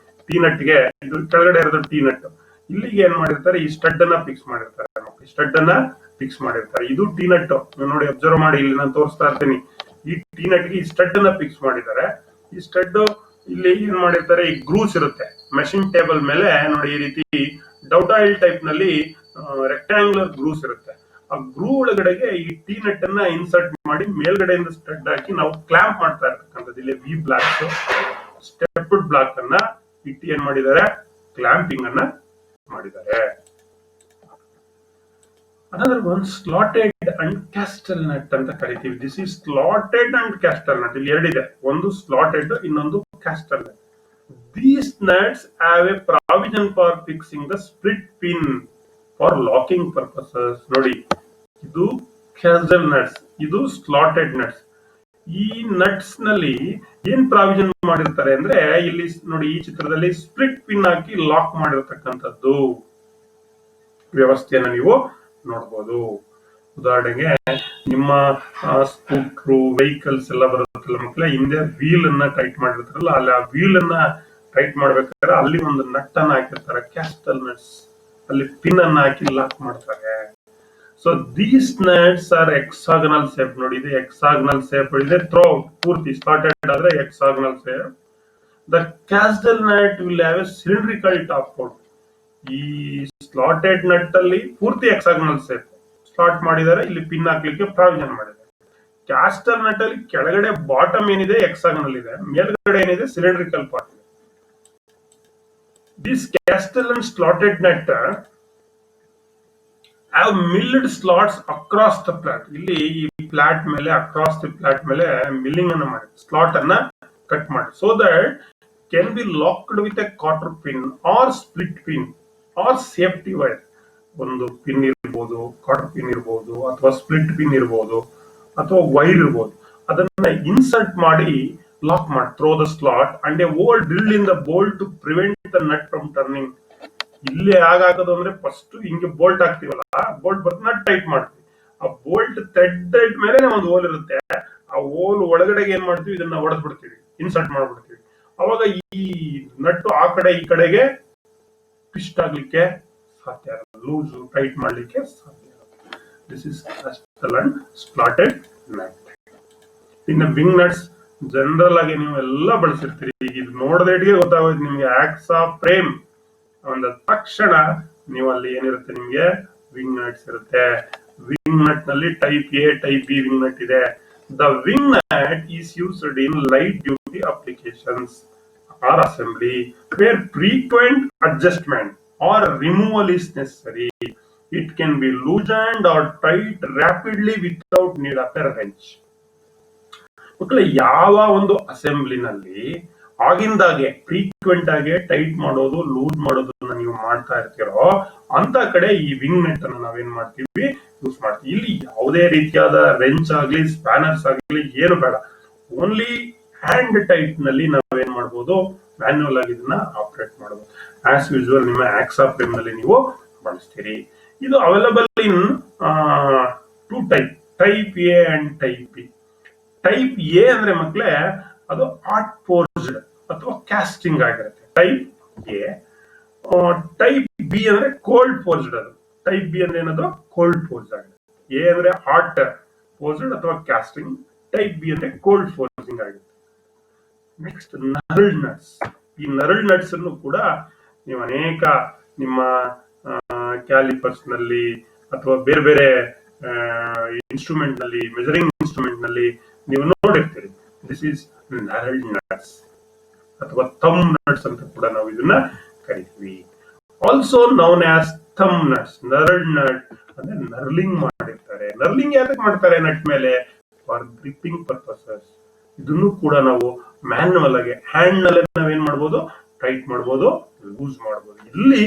ಟಿ ನಟ್ ಗೆ ಇದು ಕೆಳಗಡೆ ಇರೋದು ಟಿ ನಟ್. ಇಲ್ಲಿಗೆ ಏನ್ ಮಾಡಿರ್ತಾರೆ, ಈ ಸ್ಟಡ್ ಅನ್ನ ಫಿಕ್ಸ್ ಮಾಡಿರ್ತಾರೆ. ಸ್ಟಡ್ ಅನ್ನ ಫಿಕ್ಸ್ ಮಾಡಿರ್ತಾರೆ. ಇದು ಟಿ ನಟ್ ನೋಡಿ, ಅಬ್ಸರ್ವ್ ಮಾಡಿ, ಇಲ್ಲಿ ನಾನು ತೋರಿಸ್ತಾ ಇರ್ತೀನಿ. ಈ ಟಿ ನಟ್ ಗೆ ಈ ಸ್ಟಡ್ ಅನ್ನ ಫಿಕ್ಸ್ ಮಾಡಿದ್ದಾರೆ. ಈ ಸ್ಟಡ್ ಇಲ್ಲಿ ಏನ್ ಮಾಡಿರ್ತಾರೆ, ಈ ಗ್ರೂಸ್ ಇರುತ್ತೆ ಮೆಷಿನ್ ಟೇಬಲ್ ಮೇಲೆ. ನೋಡಿ ಈ ರೀತಿ ಡೌಟೈಲ್ ಟೈಪ್ ನಲ್ಲಿ ರೆಕ್ಟಾಂಗ್ಯುಲರ್ ಗ್ರೂಸ್ ಇರುತ್ತೆ. ಆ ಗ್ರೂ ಒಳಗಡೆಗೆ ಈ ಟಿ ನಟ್ ಅನ್ನ ಇನ್ಸರ್ಟ್ ಮಾಡಿ ಮೇಲ್ಗಡೆಯಿಂದ ಸ್ಟಡ್ ಹಾಕಿ ನಾವು ಕ್ಲಾಂಪ್ ಮಾಡ್ತಾ ಇರ್ತಕ್ಕಂಥದ್ದು. ಇಲ್ಲಿ ವಿ ಬ್ಲಾಕ್, ಸ್ಟೆಪ್ಡ್ ಬ್ಲಾಕ್ ಅನ್ನ ಇಟ್ಟು ಏನ್ ಮಾಡಿದ್ದಾರೆ, ಕ್ಲಾಂಪಿಂಗ್ ಅನ್ನ ಮಾಡಿದ್ದಾರೆ. Another one, slotted and castle nut ಅಂತ ಕರಿತೀವಿ. This is slotted and castle nut. ಇಲ್ಲಿ ಎರಡಿದೆ, ಒಂದು slotted, ಇನ್ನೊಂದು castle nut. These nuts have a provision for fixing the split pin for locking purposes. ನೋಡಿ, ಇದು castle nuts, ಇದು slotted nuts. ಈ ನಟ್ಸ್ ನಲ್ಲಿ ಏನ್ ಪ್ರಾವಿಷನ್ ಮಾಡಿರ್ತಾರೆ ಅಂದ್ರೆ, ಇಲ್ಲಿ ನೋಡಿ ಈ ಚಿತ್ರದಲ್ಲಿ ಸ್ಪ್ಲಿಟ್ ಪಿನ್ ಹಾಕಿ ಲಾಕ್ ಮಾಡಿರ್ತಕ್ಕಂಥದ್ದು ವ್ಯವಸ್ಥೆಯನ್ನ ನೀವು ನೋಡ್ಬೋದು. ಉದಾಹರಣೆಗೆ ನಿಮ್ಮ ಸ್ಕೂಟ್ರು ವೆಹಿಕಲ್ಸ್ ಎಲ್ಲ ಬರುತ್ತಲ್ಲ ಮಕ್ಕಳೇ, ಹಿಂದೆ ವೀಲ್ ಅನ್ನ ಟೈಟ್ ಮಾಡಿರ್ತಾರಲ್ಲ, ಅಲ್ಲಿ ಆ ವೀಲ್ ಅನ್ನ ಟೈಟ್ ಮಾಡ್ಬೇಕಾದ್ರೆ ಅಲ್ಲಿ ಒಂದು ನಟ್ ಅನ್ನ ಹಾಕಿರ್ತಾರೆ, ಕ್ಯಾಸ್ಟಲ್ ನಟ್ಸ್. ಅಲ್ಲಿ ಪಿನ್ ಅನ್ನ ಹಾಕಿ ಲಾಕ್ ಮಾಡ್ತಾರೆ. So these nuts are hexagonal shape. ನೋಡಿ ಇದು ಹೆಕ್ಸಾಗನಲ್ ಶೇಪ್ ಇದೆ ಥ್ರೂ ಪೂರ್ತಿ. ಸ್ಲಾಟೆಡ್ ಆದ್ರೆ hexagonal shape. The castle nut will have a cylindrical top out. ಈ ಸ್ಲಾಟೆಡ್ ನಟ್ ಅಲ್ಲಿ ಪೂರ್ತಿ ಹೆಕ್ಸಾಗನಲ್ ಸೇಪ್ ಸ್ಲಾಟ್ ಮಾಡಿದ್ದಾರೆ, ಇಲ್ಲಿ ಪಿನ್ ಹಾಕ್ಲಿಕ್ಕೆ ಪ್ರಾವಿಷನ್ ಮಾಡಿದ್ದಾರೆ. ಕ್ಯಾಸ್ಟರ್ ನಟ್ ಅಲ್ಲಿ ಕೆಳಗಡೆ ಬಾಟಮ್ ಏನಿದೆ ಹೆಕ್ಸಾಗನಲ್ ಇದೆ, ಮೇಲ್ಗಡೆ ಏನಿದೆ ಸಿಲಿಂಡ್ರಿಕಲ್ ಪಾರ್ಟ್ ಇದೆ. This castle and slotted nut have milled slots across the plat. ಇಲ್ಲಿ ಈ ಪ್ಲಾಟ್ ಮೇಲೆ ಅಕ್ರಾಸ್ ದಿ ಪ್ಲಾಟ್ ಮೇಲೆ ಮಿಲ್ಲಿಂಗ್ ಅನ್ನು ಮಾಡಿ ಸ್ಲಾಟ್ ಅನ್ನ ಕಟ್ ಮಾಡಿ, so that can be locked with a quarter pin or split pin or safety wire. ಒಂದು pin ಇರ್ಬೋದು, ಕ್ವಾರ್ಟರ್ ಪಿನ್ ಇರ್ಬೋದು, ಅಥವಾ ಸ್ಪ್ಲಿಟ್ ಪಿನ್ ಇರ್ಬೋದು, ಅಥವಾ ವೈರ್ ಇರ್ಬೋದು. ಅದನ್ನ ಇನ್ಸರ್ಟ್ ಮಾಡಿ ಲಾಕ್ ಮಾಡಿ through the slot and a hole drill in the bolt to prevent the nut from turning. ಇಲ್ಲಿ ಹೇಗಾಗೋದು ಅಂದ್ರೆ ಫಸ್ಟ್ ಹಿಂಗೆ ಬೋಲ್ಟ್ ಹಾಕ್ತಿವಲ್ಲ, ಬೋಲ್ಟ್ ಬರ್ತಾ ಟೈಟ್ ಮಾಡ್ತೀವಿ. ಆ ಬೋಲ್ಟ್ ಥ್ರೆಡ್ ಮೇಲೆ ಒಂದು ಹೋಲ್ ಇರುತ್ತೆ, ಆ ಹೋಲ್ ಒಳಗಡೆ ಏನ್ ಮಾಡ್ತೀವಿ, ಇದನ್ನ ಹೊಡೆದ್ ಬಿಡ್ತೀವಿ, ಇನ್ಸರ್ಟ್ ಮಾಡ್ಬಿಡ್ತೀವಿ. ಅವಾಗ ಈ ನಟ್ಟು ಆ ಕಡೆ ಈ ಕಡೆಗೆ ಟ್ವಿಸ್ಟ್ ಆಗ್ಲಿಕ್ಕೆ ಸಾಧ್ಯ ಆಗಲ್ಲ, ಲೂಸ್ ಟೈಟ್ ಮಾಡ್ಲಿಕ್ಕೆ ಸಾಧ್ಯ ಆಗಲ್ಲ. This is castle and slotted nut. ಇನ್ನು ವಿಂಗ್ ನಟ್ಸ್ ಜನರಲ್ ಆಗಿ ನೀವು ಎಲ್ಲ ಬಳಸಿರ್ತೀರಿ. ಈಗ ಇದು ನೋಡದೇಟಿಗೆ ಗೊತ್ತಾಗೋದು ನಿಮ್ಗೆ ಆಕ್ಸಾ ಫ್ರೇಮ್ ಅಂದ ತಕ್ಷಣ ನೀವು ಅಲ್ಲಿ ಏನಿರುತ್ತೆ, ನಿಮ್ಗೆ ವಿಂಗ್ ನಟ್ಸ್ ಇರುತ್ತೆ. ವಿಂಗ್ ನಟ್ ನಲ್ಲಿ type A, type B wing nut ಇದೆ. The wing nut is used in light duty applications or assembly where frequent adjustment or removal is necessary. It can be loosened or tight rapidly without need of a wrench. ಮಕ್ಕಳ ಯಾವ ಒಂದು ಅಸೆಂಬ್ಲಿನಲ್ಲಿ ಆಗಿಂದಾಗೆ frequent ಆಗಿ tight ಮಾಡೋದು, loose ಮಾಡೋದನ್ನ ನೀವು ಮಾಡ್ತಾ ಇರ್ತೀರೋ ಅಂತ ಕಡೆ ಈ ವಿಂಗ್ ನೆಟ್ ಅನ್ನ ನಾವೇನ್ ಮಾಡ್ತೀವಿ, ಯೂಸ್ ಮಾಡ್ತೀವಿ. ಇಲ್ಲಿ ಯಾವುದೇ ರೀತಿಯಾದ ರೆಂಚ್ ಆಗ್ಲಿ, ಸ್ಪ್ಯಾನರ್ಸ್ ಆಗ್ಲಿ ಏನು ಬೇಡ. ಓನ್ಲಿ ಹ್ಯಾಂಡ್ ಟೈಟ್ ನಲ್ಲಿ ನಾವೇನ್ ಮಾಡ್ಬೋದು, ಮ್ಯಾನ್ಯುವಲ್ ಆಗಿ ಇದನ್ನ ಆಪರೇಟ್ ಮಾಡಬಹುದು. ಆಸ್ ಯೂಶುವಲ್ ನಿಮ್ಮ ಆಕ್ಸಾ ಫ್ರೇಮ್ ನಲ್ಲಿ ನೀವು ಬಳಸ್ತೀರಿ. ಇದು available in two type, type A and type B. Type A ಅಂದ್ರೆ ಮಕ್ಕಳೇ ಅದು ಹಾಟ್ ಫೋರ್ಜ್ಡ್ ಅಥವಾ ಕ್ಯಾಸ್ಟಿಂಗ್ ಆಗಿರುತ್ತೆ, ಟೈಪ್ ಎ. ಟೈಪ್ ಬಿ ಅಂದ್ರೆ ಕೋಲ್ಡ್ ಫೋರ್ಜ್ಡ್. ಅದು ಟೈಪ್ ಬಿ ಅಂದ್ರೆ ಏನದು, ಕೋಲ್ಡ್ ಫೋರ್ಜ್ ಆಗುತ್ತೆ. ಎ ಅಂದ್ರೆ ಹಾಟ್ ಫೋರ್ಜ್ಡ್ ಅಥವಾ ಕ್ಯಾಸ್ಟಿಂಗ್, ಟೈಪ್ ಬಿ ಅಂದ್ರೆ ಕೋಲ್ಡ್ ಫೋರ್ಜಿಂಗ್ ಆಗುತ್ತೆ. Next knurled nuts. ಈ ನರಲ್ಡ್ ನಟ್ಸ್ ಅನ್ನು ಕೂಡ ನೀವು ಅನೇಕ ನಿಮ್ಮ ಕ್ಯಾಲಿಪರ್ಸ್ ನಲ್ಲಿ ಅಥವಾ ಬೇರೆ ಬೇರೆ ಇನ್ಸ್ಟ್ರೂಮೆಂಟ್ ನಲ್ಲಿ, ಮೆಜರಿಂಗ್ ಇನ್ಸ್ಟ್ರೂಮೆಂಟ್ ನಲ್ಲಿ ನೀವು ನೋಡಿರ್ತೀರಿ. ದಿಸ್ ಈಸ್ ನರಲ್ಡ್ ನಟ್ಸ್ ಅಥವಾ ಥಂಬ್ ನಟ್ಸ್ ಅಂತ ಕೂಡ ನಾವು ಇದನ್ನ ಕರಿತೀವಿ. Also known as thumb nuts. Knurled nut ಅಂದ್ರೆ ನರ್ಲಿಂಗ್ ಮಾಡಿರ್ತಾರೆ. ನರ್ಲಿಂಗ್ ಯಾಕೆ ಮಾಡ್ತಾರೆ ನಟ್ ಮೇಲೆ? For gripping purposes. ಇದನ್ನು ಕೂಡ ನಾವು ಮ್ಯಾನ್ಯುವಲ್ ಆಗಿ ಹ್ಯಾಂಡ್ ನಲ್ಲಿ ನಾವೇನ್ ಮಾಡ್ಬೋದು, ಟೈಟ್ ಮಾಡ್ಬೋದು, ಲೂಸ್ ಮಾಡ್ಬೋದು. ಇಲ್ಲಿ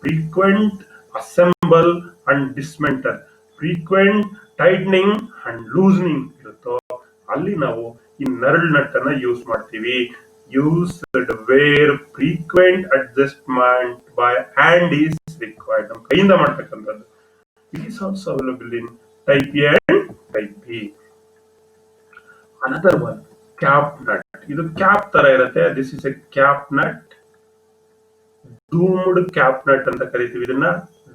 frequent assemble and dismantle, frequent tightening and loosening ಇರುತ್ತೋ ಅಲ್ಲಿ ನಾವು ಈ ನರಲ್ಡ್ ನಟ್ ಅನ್ನ ಯೂಸ್ ಮಾಡ್ತೀವಿ. Used where frequent adjustment by hand is required. ನಮ್ಮ ಕೈಯಿಂದ ಮಾಡ್ತಕ್ಕಂಥದ್ದು. It is also available in type A and type B. Another one cap nut. ಇದು ಕ್ಯಾಪ್ ತರ ಇರುತ್ತೆ. This is a cap nut. Domed cap nut ಅಂತ ಕರಿತೀವಿ ಇದನ್ನ.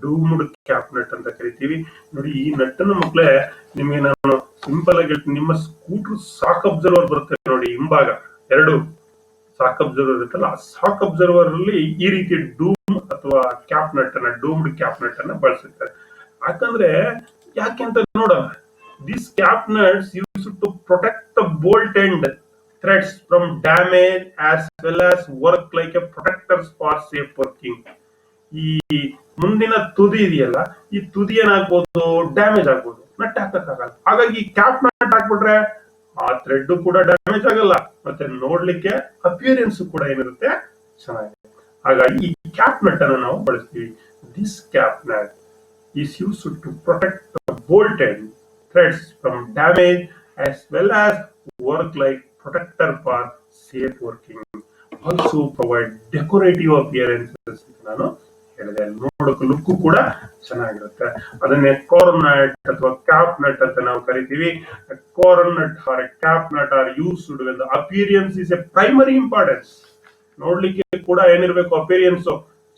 ಡೂಮ್ಡ್ cap nut ಅಂತ ಕರಿತೀವಿ. ನೋಡಿ ಈ ನಟ್ ಅನ್ನು ಮಕ್ಕಳೇ ನಿಮಗೆ ನಾನು ಸಿಂಪಲ್ ಆಗಿ ಹೇಳ್ತೀನಿ. ನಿಮ್ಮ ಸ್ಕೂಟರ್ ಸಾಕ್ ಅಬ್ಸರ್ವರ್ ಬರುತ್ತೆ ನೋಡಿ, ಹಿಂಭಾಗ ಎರಡು ಸಾಕ್ ಅಬ್ಸರ್ವರ್ ಇರುತ್ತಲ್ಲ, ಆ ಸಾಕ್ ಅಬ್ಸರ್ವರ್ ಅಲ್ಲಿ ಈ ರೀತಿ ಡೂಮ್ ಅಥವಾ ಕ್ಯಾಪ್ ನಟ್ ಅನ್ನ, ಡೂಮ್ಡ್ ಕ್ಯಾಪ್ ನಟ್ ಅನ್ನ ಬಳಸುತ್ತಾರೆ. ಯಾಕಂದ್ರೆ ಯಾಕೆ ಅಂತ ನೋಡೋಣ. These cap nuts used to protect the bolt end threads from damage as well as work like a protectors for safe working. ಈ ಮುಂದಿನ ತುದಿ ಇದೆಯಲ್ಲ, ಈ ತುದಿ ಏನಾಗ್ಬೋದು, ಡ್ಯಾಮೇಜ್ ಆಗ್ಬೋದು, ನಟ್ ಹಾಕಕ್ಕಾಗಲ್ಲ. ಹಾಗಾಗಿ ಕ್ಯಾಪ್ ನಟ್ ಹಾಕ್ಬಿಟ್ರೆ ಆ ಥ್ರೆಡ್ ಕೂಡ ಡ್ಯಾಮೇಜ್ ಆಗಲ್ಲ, ಮತ್ತೆ ನೋಡ್ಲಿಕ್ಕೆ ಅಪಿಯರೆನ್ಸ್ ಕೂಡ ಏನಿರುತ್ತೆ, ಚೆನ್ನಾಗಿದೆ. ಹಾಗಾಗಿ ಈ ಕ್ಯಾಪ್ ನಟ್ ಅನ್ನು ನಾವು ಬಳಸ್ತೀವಿ. This cap nut is used to protect the bolt end threads from damage as well as work like protector for safe working. Also provide decorative appearances. ನಾನು ಹೇಳಿದೆ, ನೋಡೋಕೆ ಲುಕ್ ಕೂಡ ಚೆನ್ನಾಗಿರುತ್ತೆ. ಅದನ್ನೇ ಕಾರ್ನ್ ನಟ್ ಅಥವಾ ಕ್ಯಾಪ್ ನಟ್ ಅಂತ ನಾವು ಕರಿತೀವಿ. Corn nut or cap nut are used when the appearance is a primary importance. ನೋಡ್ಲಿಕ್ಕೆ ಕೂಡ ಏನಿರಬೇಕು, ಅಪಿಯರೆನ್ಸ್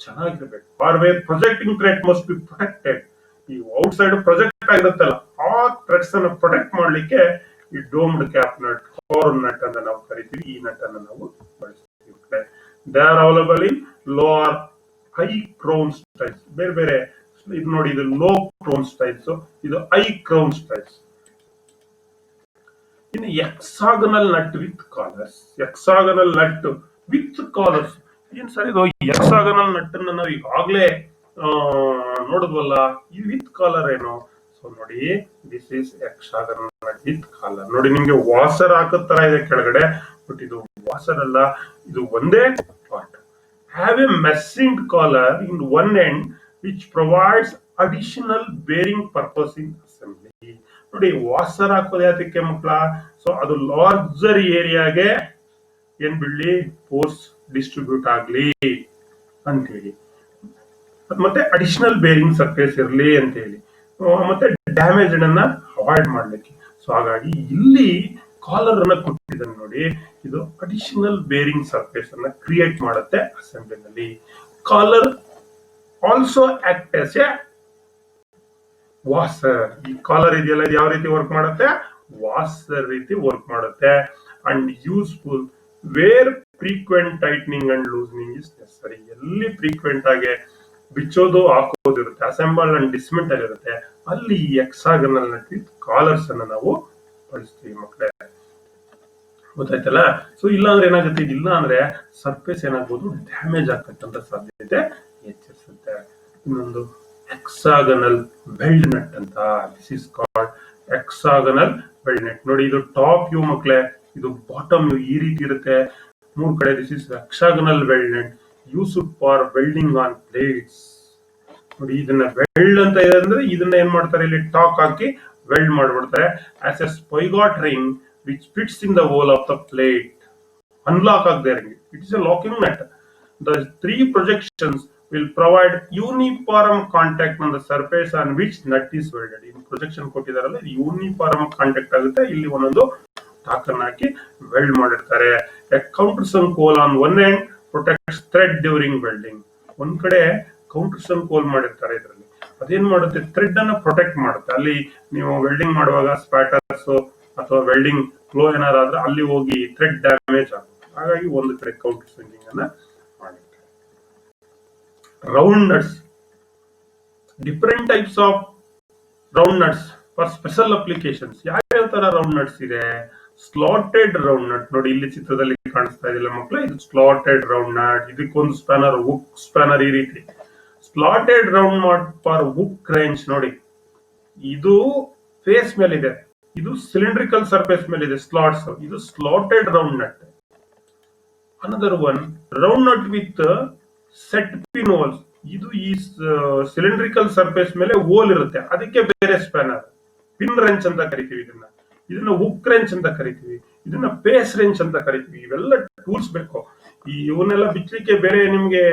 ಚೆನ್ನಾಗಿರ್ಬೇಕು. Or way projecting thread must be protected. ಈ ಔಟ್ ಸೈಡ್ ಪ್ರೊಜೆಕ್ಟ್ ಆಗಿರುತ್ತಲ್ಲ, ಆ ಥ್ರೆಡ್ಸ್ ಅನ್ನು ಪ್ರೊಟೆಕ್ಟ್ ಮಾಡ್ಲಿಕ್ಕೆ ಈ domed cap nut, corn nut ಅಂತ ನಾವು ಕರಿತೀವಿ. ಈ ನಟ್ ಅನ್ನು ನಾವು ಬಳಸ್ತೀವಿ. They are available in lower high crown styles, ಬೇರೆ ಬೇರೆ. ಇದು ನೋಡಿ, ಇದು ಲೋ ಕ್ರೌನ್ ಸ್ಟೈಲ್ಸ್, ಇದು ಹೈ ಕ್ರೌನ್ ಸ್ಟೈಲ್ಸ್. ಇನ್ನು hexagonal nut with collars. Hexagonal nut with collars ಏನ್ ಸರ್ ಇದು? ಎಕ್ಸಾಗನಲ್ ನಟ್ ಅನ್ನ ನಾವು ಈಗಾಗ್ಲೇ ನೋಡಿದ್ವಲ್ಲ, ಈ ವಿತ್ ಕಾಲರ್ ಏನು? ಸೊ ನೋಡಿ, this is hexagonal nut with collar. ನೋಡಿ, ನಿಮ್ಗೆ ವಾಸರ್ ಹಾಕೋ ತರ ಇದೆ ಕೆಳಗಡೆ, ಬಟ್ ಇದು ವಾಸರ್ ಅಲ್ಲ, ಇದು ಒಂದೇ part. Have a messing collar in one end which provides additional bearing purpose in assembly. ನೋಡಿ, ವಾಸರ್ ಹಾಕೋದು ಯಾತಕ್ಕೆ ಮಕ್ಕಳ? ಸೊ ಅದು ಲಾರ್ಜರ್ ಏರಿಯಾಗೆ ಏನ್ ಬಿಡ್ಲಿ, ಫೋರ್ಸ್ ಡಿಸ್ಟ್ರಿಬ್ಯೂಟ್ ಆಗ್ಲಿ ಅಂತ ಹೇಳಿ, ಮತ್ತೆ ಅಡಿಷನಲ್ ಬೇರಿಂಗ್ ಸರ್ಫೇಸ್ ಇರಲಿ ಅಂತ ಹೇಳಿ, ಮತ್ತೆ ಡ್ಯಾಮೇಜ್ ಅನ್ನ ಅವಾಯ್ಡ್ ಮಾಡ್ಲಿಕ್ಕೆ. ಸೊ ಹಾಗಾಗಿ ಇಲ್ಲಿ ಕಾಲರ್ ಅನ್ನ ಕೊಟ್ಟಿದ್ದಾನೆ ನೋಡಿ, ಇದು ಅಡಿಷನಲ್ ಬೇರಿಂಗ್ ಸರ್ಫೇಸ್ ಅನ್ನ ಕ್ರಿಯೇಟ್ ಮಾಡುತ್ತೆ ಅಸೆಂಬ್ಲಿನಲ್ಲಿ. Collar also act as a washer. ಈ ಕಾಲರ್ ಇದೆಯಲ್ಲ, ಇದು ಯಾವ ರೀತಿ ವರ್ಕ್ ಮಾಡುತ್ತೆ? ವಾಸರ್ ರೀತಿ ವರ್ಕ್ ಮಾಡುತ್ತೆ. And useful where frequent tightening and loosening is necessary. ಎಲ್ಲಿ ಫ್ರೀಕ್ವೆಂಟ್ ಆಗಿ ಬಿಚ್ಚೋದು ಹಾಕೋದಿರುತ್ತೆ, ಅಸೆಂಬಲ್ ಅಂಡ್ ಡಿಸ್ಮೆಂಟಲ್ ಇರುತ್ತೆ, ಅಲ್ಲಿ ಎಕ್ಸಾಗನಲ್ ನಟ್ ವಿತ್ ಕಾಲರ್ಸ್ ಅನ್ನ ನಾವು ಬಳಸ್ತೀವಿ ಮಕ್ಕಳೇ. ಗೊತ್ತಾಯ್ತಲ್ಲ? ಸೊ ಇಲ್ಲ ಅಂದ್ರೆ ಏನಾಗುತ್ತೆ? ಇಲ್ಲ ಅಂದ್ರೆ ಸರ್ಫೇಸ್ ಏನಾಗ್ಬೋದು, ಡ್ಯಾಮೇಜ್ ಆಗ್ತಕ್ಕಂಥ ಸಾಧ್ಯತೆ ಹೆಚ್ಚಿಸುತ್ತೆ. ಇನ್ನೊಂದು ಎಕ್ಸಾಗನಲ್ ವೆಲ್ಡ್ ನಟ್ ಅಂತ. This is called hexagonal weld nut. ನೋಡಿ, ಇದು ಟಾಪ್ ವ್ಯೂ ಮಕ್ಕಳೇ, ಇದು ಬಾಟಮ್ ವ್ಯೂ. ಈ ರೀತಿ ಇರುತ್ತೆ ಮೂರ್ ಕಡೆ. This is hexagonal weld nut used for welding on plates. ನೋಡಿ, ಇದನ್ನ ವೆಲ್ಡ್ ಅಂತ ಇದೆ ಅಂದ್ರೆ ಇದನ್ನ ಏನ್ ಮಾಡ್ತಾರೆ, ಇಲ್ಲಿ ಟಾಕ್ ಹಾಕಿ ವೆಲ್ಡ್ ಮಾಡ್ಬಿಡ್ತಾರೆ. As a spigot ring which fits in the hole of the plate. Unlock ಆಗದೆ ಇರಂಗೆ, it is a locking nut. The 3 projections will provide uniform contact on the surface on which nut is welded. In projection ಕೊಟ್ಟಿದಾರಲ್ಲ, ಇದು uniform contact ಆಗುತ್ತೆ. ಇಲ್ಲಿ ಒಂದೊಂದು talk ಅನ್ನ ಹಾಕಿ weld ಮಾಡಿರ್ತಾರೆ. A countersunk hole on one end protects thread during welding. ಒಂದ್ ಕಡೆ ಕೌಂಟರ್ಸಂಕ್ hole ಮಾಡಿರ್ತಾರೆ, ಇದರಲ್ಲಿ ಅದೇನ್ ಮಾಡುತ್ತೆ, ಥ್ರೆಡ್ ಅನ್ನ ಪ್ರೊಟೆಕ್ಟ್ ಮಾಡುತ್ತೆ. ಅಲ್ಲಿ ನೀವು ವೆಲ್ಡಿಂಗ್ ಮಾಡುವಾಗ ಸ್ಪ್ಯಾಟರ್ಸ್ ಅಥವಾ ವೆಲ್ಡಿಂಗ್ ಫ್ಲೋ ಏನಾರಾದ್ರೆ ಅಲ್ಲಿ ಹೋಗಿ ಥ್ರೆಡ್ ಡ್ಯಾಮೇಜ್ ಆಗುತ್ತೆ. ಹಾಗಾಗಿ ಒಂದು ಕಡೆ ಕೌಂಟರ್ ಸಂಕಿಂಗ್ ಅನ್ನ ಮಾಡಿರ್ತಾರೆ. Round nuts. Different types of round nuts for special applications. ಯಾವ್ಯಾವ ತರ ರೌಂಡ್ ನಟ್ಸ್ ಇದೆ? Slotted round nut. ನೋಡಿ, ಇಲ್ಲಿ ಚಿತ್ರದಲ್ಲಿ ಕಾಣಿಸ್ತಾ ಇದೆಯಲ್ಲ ಮಕ್ಕಳು, ಇದು ಸ್ಲಾಟೆಡ್ ರೌಂಡ್ ನಟ್. ಇದಕ್ಕೊಂದು ಸ್ಪ್ಯಾನರ್, ಹುಕ್ ಸ್ಪ್ಯಾನರ್ ಈ ರೀತಿ. Slotted round nut for hook range. ನೋಡಿ, ಇದು ಫೇಸ್ ಮೇಲೆ ಇದೆ, ಇದು ಸಿಲಿಂಡ್ರಿಕಲ್ ಸರ್ಫೇಸ್ ಮೇಲೆ ಇದೆ ಸ್ಲಾಟ್ಸ್. ಇದು slotted round nut. Another one round nut with set pin holes. ಇದು ಈ ಸಿಲಿಂಡ್ರಿಕಲ್ ಸರ್ಫೇಸ್ ಮೇಲೆ ಹೋಲ್ ಇರುತ್ತೆ, ಅದಕ್ಕೆ ಬೇರೆ ಸ್ಪ್ಯಾನರ್. ಪಿನ್ ರೆಂಚ್ ಅಂತ ಕರಿತೀವಿ ಇದನ್ನ ಹುಕ್ ರೆಂಚ್ ಅಂತ ಕರಿತೀವಿ, ಇದನ್ನ ಪೇಸ್ ರೆಂಚ್ ಅಂತ ಕರಿತೀವಿ. ಇವೆಲ್ಲ ಟೂಲ್ಸ್ ಬೇಕು. ಇವನ್ನೆಲ್ಲ ಬಿಚ್ಚಲಿಕ್ಕೆ ಬೇರೆ ನಿಮ್ಗೆ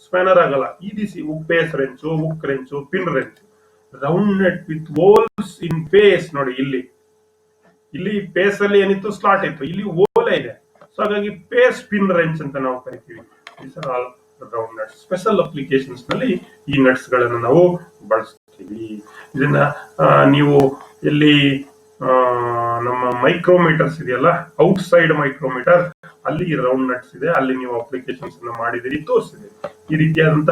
ಸ್ಪ್ಯಾನರ್ ಆಗಲ್ಲ. ಈ ದಿಸಿ face wrench, hook wrench, pin wrench. Round nut with holes in face. ನೋಡಿ, ಇಲ್ಲಿ ಪೇಸ್ ಅಲ್ಲಿ ಏನಿತ್ತು, ಸ್ಲಾಟ್ ಇತ್ತು, ಇಲ್ಲಿ ಹೋಲ್ ಇದೆ. ಸೊ ಹಾಗಾಗಿ ಪೇಸ್ ಪಿನ್ ರೆಂಚ್ ಅಂತ ನಾವು ಕರಿತೀವಿ. These are all round nuts. Special applications ನಲ್ಲಿ ಈ ನಟ್ಸ್ ಗಳನ್ನ ನಾವು ಬಳಸ್ತೀವಿ. ಇದನ್ನ ನೀವು ಇಲ್ಲಿ ನಮ್ಮ ಮೈಕ್ರೋಮೀಟರ್ಸ್ ಇದೆಯಲ್ಲ, ಔಟ್ ಸೈಡ್ ಮೈಕ್ರೋಮೀಟರ್, ಅಲ್ಲಿ ರೌಂಡ್ ನಟ್ಸ್ ಇದೆ, ಅಲ್ಲಿ ನೀವು ಅಪ್ಲಿಕೇಶನ್ಸ್ ಅನ್ನ ಮಾಡಿದಿರಿ, ತೋರಿಸಿದಿರಿ. ಈ ರೀತಿಯಾದಂತ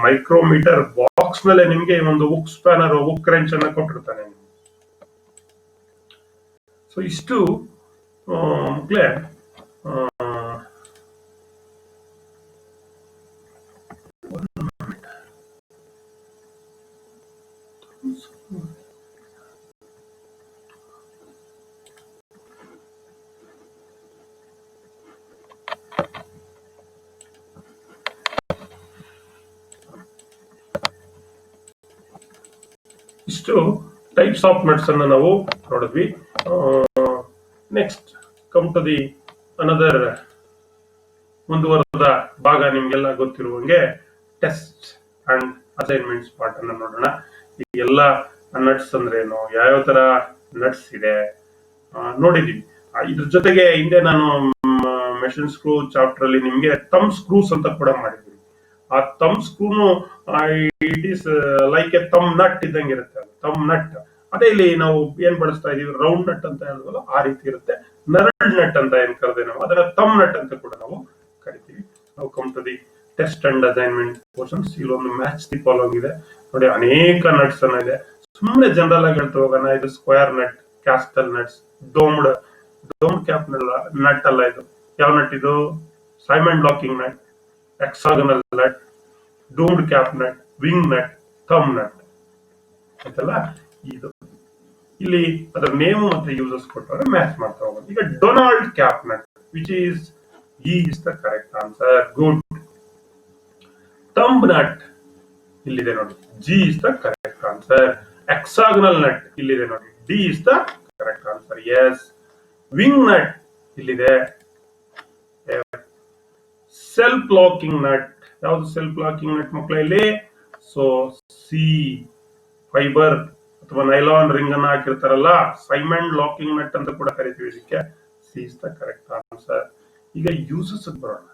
ಮೈಕ್ರೋಮೀಟರ್ ಬಾಕ್ಸ್ ನಲ್ಲೇ ನಿಮ್ಗೆ ಒಂದು ಹುಕ್ ಸ್ಪ್ಯಾನರ್, ಹುಕ್ ರೆಂಚ್ ಅನ್ನ ಕೊಟ್ಟಿರ್ತಾನೆ. ಸೊ ಇಷ್ಟು ಮಕ್ಕಳೇ ಇಷ್ಟು ಟೈಪ್ಸ್ ಆಫ್ ನಟ್ಸ್ ಅನ್ನ ನಾವು ನೋಡಿದ್ವಿ. Next come to the another ಮುಂದುವರೆದ ಭಾಗ. ನಿಮ್ಗೆಲ್ಲ ಗೊತ್ತಿರುವಂಗೆ ಟೆಸ್ಟ್ ಅಂಡ್ ಅಸೈನ್ಮೆಂಟ್ಸ್ ಪಾರ್ಟ್ ಅನ್ನ ನೋಡೋಣ. ಈ ಎಲ್ಲ ನಟ್ಸ್ ಅಂದ್ರೆ ಏನು, ಯಾವ್ಯಾವ ತರ ನಟ್ಸ್ ಇದೆ ನೋಡಿದೀವಿ. ಇದ್ರ ಜೊತೆಗೆ ಹಿಂದೆ ನಾನು ಮೆಷಿನ್ ಸ್ಕ್ರೂ ಚಾಪ್ಟರ್ ಅಲ್ಲಿ ನಿಮ್ಗೆ ಥಂಬ್ ಸ್ಕ್ರೂಸ್ ಅಂತ ಕೂಡ ಮಾಡಿದೀವಿ. ಆ ಥಂಬ್ ಸ್ಕ್ರೂನು it is like a thumb nut ಇದ್ದಂಗೆ ಇರುತ್ತೆ. ಥಂಬ್ ನಟ್ ಅದೇ ಇಲ್ಲಿ ನಾವು ಏನ್ ಬಳಸ್ತಾ ಇದೀವಿ, ರೌಂಡ್ ನಟ್ ಅಂತ ಹೇಳಿದ್ವಲ್ಲ ಆ ರೀತಿ ಇರುತ್ತೆ. ನರಳ್ ನಟ್ ಅಂತ ಏನ್ ಕರೆದೆ ನಾವು, ಅದನ್ನ ಥಂಬ್ ನಟ್ ಅಂತ ಕೂಡ ನಾವು ಕರಿತೀವಿ. ನಾವು come to the test and assignment questions. ಇಲ್ಲೊಂದು ಮ್ಯಾಚ್ ದಿ ಫಾಲೋಯಿಂಗ್ ಇದೆ ನೋಡಿ, ಅನೇಕ ನಟ್ಸ್ ಅನ್ನ ಇದೆ. ಸುಮ್ಮನೆ ಜನರಲ್ ಆಗಿ ಹೇಳ್ತಾ ಹೋಗೋಣ. ಇದು square nut, castle nuts, domed cap nut ಅಲ್ಲ. ಇದು ಯಾವ ನಟ್? ಇದು Simmonds locking nut, hexagonal nut, domed cap nut, wing nut, thumb nut ಆಯ್ತಲ್ಲ. ಇದು ಇಲ್ಲಿ ಅದರ ನೇಮ್ ಮತ್ತೆ ಯೂಸಸ್ ಕೊಟ್ಟರೆ ಮ್ಯಾಚ್ ಮಾಡ್ತಾ ಹೋಗೋದು. ಈಗ domed cap nut, which is is the correct answer. Good. Thumb nut ಇಲ್ಲಿದೆ ನೋಡಿ, G is the correct answer. Hexagonal nut ಇಲ್ಲಿದೆ ನೋಡಿ, D is the correct answer. Yes. Wing nut ಇಲ್ಲಿದೆ. ಸೆಲ್ಫ್ ಲಾಕಿಂಗ್ ನಟ್, ಯಾವುದು self locking nut ಮಕ್ಕಳ ಇಲ್ಲಿ? So C. Fibre ಅಥವಾ nylon ring ಅನ್ನ ಹಾಕಿರ್ತಾರಲ್ಲ, ಸೈಮಂಡ್ ಲಾಕಿಂಗ್ ನಟ್ ಅಂತ ಕೂಡ ಕರಿತೀವಿ ಇದಕ್ಕೆ. C is the correct answer. ಈಗ ಯೂಸಸ್ ಬರೋಣ.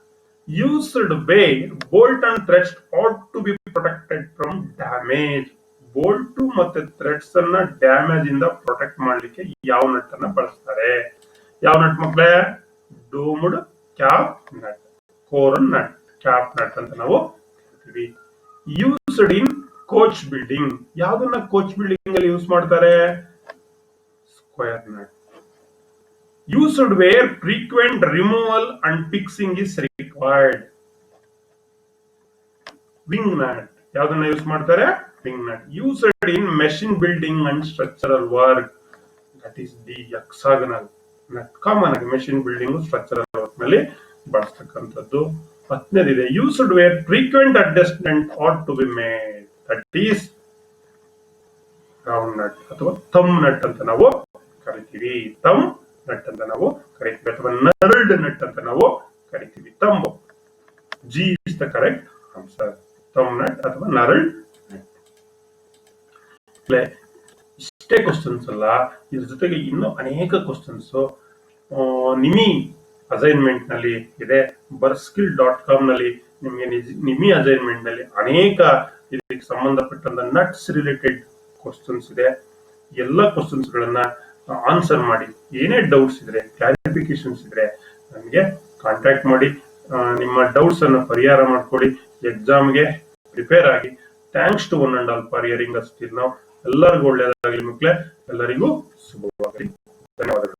Used where bolt and threads ought to be protected from damage. Bolt ಮತ್ತೆ ಥ್ರೆಡ್ಸ್ ಅನ್ನ ಡ್ಯಾಮೇಜ್ ಇಂದ ಪ್ರೊಟೆಕ್ಟ್ ಮಾಡ್ಲಿಕ್ಕೆ ಯಾವ ನಟ್ ಅನ್ನ ಬಳಸ್ತಾರೆ? ಯಾವ ನಟ್ ಮಕ್ಕಳೇ? Domed cap nut, crown nut, cap nut ಅಂತ ನಾವು ಹೇಳ್ತೀವಿ. ಯೂಸ್ಡ್ ಇನ್ ಕೋಚ್ ಬಿಲ್ಡಿಂಗ್, ಯಾವ್ದನ್ನ ಕೋಚ್ ಬಿಲ್ಡಿಂಗ್ ಅಲ್ಲಿ ಯೂಸ್ ಮಾಡ್ತಾರೆ? Square nut. Used where frequent removal and fixing is required. Wing nut, ಯಾವ್ದನ್ನ ಯೂಸ್ ಮಾಡ್ತಾರೆ? Wing nut. Used in machine building and structural work. That is the hexagonal nut. Common ಆಗಿ machine building, structural work ನಲ್ಲಿ ಬಳಸ್ತಕ್ಕಂಥದ್ದು. 10ನೇದಿದೆ, used where frequent adjustment ought to be made. That is round nut ಅಥವಾ thumb nut ಅಂತ ನಾವು ಕರಿತೀವಿ. thumb nut ಅಂತ ನಾವು ಕರಿತೀವಿ, ಅಥವಾ ನರಲ್ಡ್ ನಟ್ ಅಂತ ನಾವು ಕರಿತೀವಿ. Thumb, G is the correct answer. Thumb nut ಅಥವಾ ನರಲ್ಡ್ ನಟ್. ಇಷ್ಟೇ ಕ್ವಶನ್ಸ್ ಅಲ್ಲ, ಇದ್ರ ಜೊತೆಗೆ ಇನ್ನೂ ಅನೇಕ ಕ್ವಶನ್ಸ್ ನಿಮಿ ಅಸೈನ್ಮೆಂಟ್ ನಲ್ಲಿ ಇದೆ. ಬರ್ಸ್ಕಿಲ್.com ನಲ್ಲಿ ನಿಮಗೆ ನಿಮಿ ಅಸೈನ್ಮೆಂಟ್ ನಲ್ಲಿ ಅನೇಕ ಇದಕ್ಕೆ ಸಂಬಂಧಪಟ್ಟಂತ ನಟ್ಸ್ ರಿಲೇಟೆಡ್ ಕ್ವಶನ್ಸ್ ಇದೆ. ಎಲ್ಲ ಕ್ವಶನ್ಸ್ ಗಳನ್ನ ಆನ್ಸರ್ ಮಾಡಿ. ಏನೇ ಡೌಟ್ಸ್ ಇದ್ರೆ, ಕ್ಲಾರಿಫಿಕೇಶನ್ಸ್ ಇದ್ರೆ ನಮಗೆ ಕಾಂಟ್ಯಾಕ್ಟ್ ಮಾಡಿ. ನಿಮ್ಮ ಡೌಟ್ಸ್ ಅನ್ನು ಪರಿಹಾರ ಮಾಡ್ಕೊಡಿ. ಎಕ್ಸಾಮ್ಗೆ ಪ್ರಿಪೇರ್ ಆಗಿ. Thanks to one and all for hearing us till now. ಎಲ್ಲರಿಗೂ ಒಳ್ಳೆಯದಾಗಲಿ ಮಕ್ಕಳೇ, ಎಲ್ಲರಿಗೂ ಶುಭವಾಗಲಿ. ಧನ್ಯವಾದಗಳು.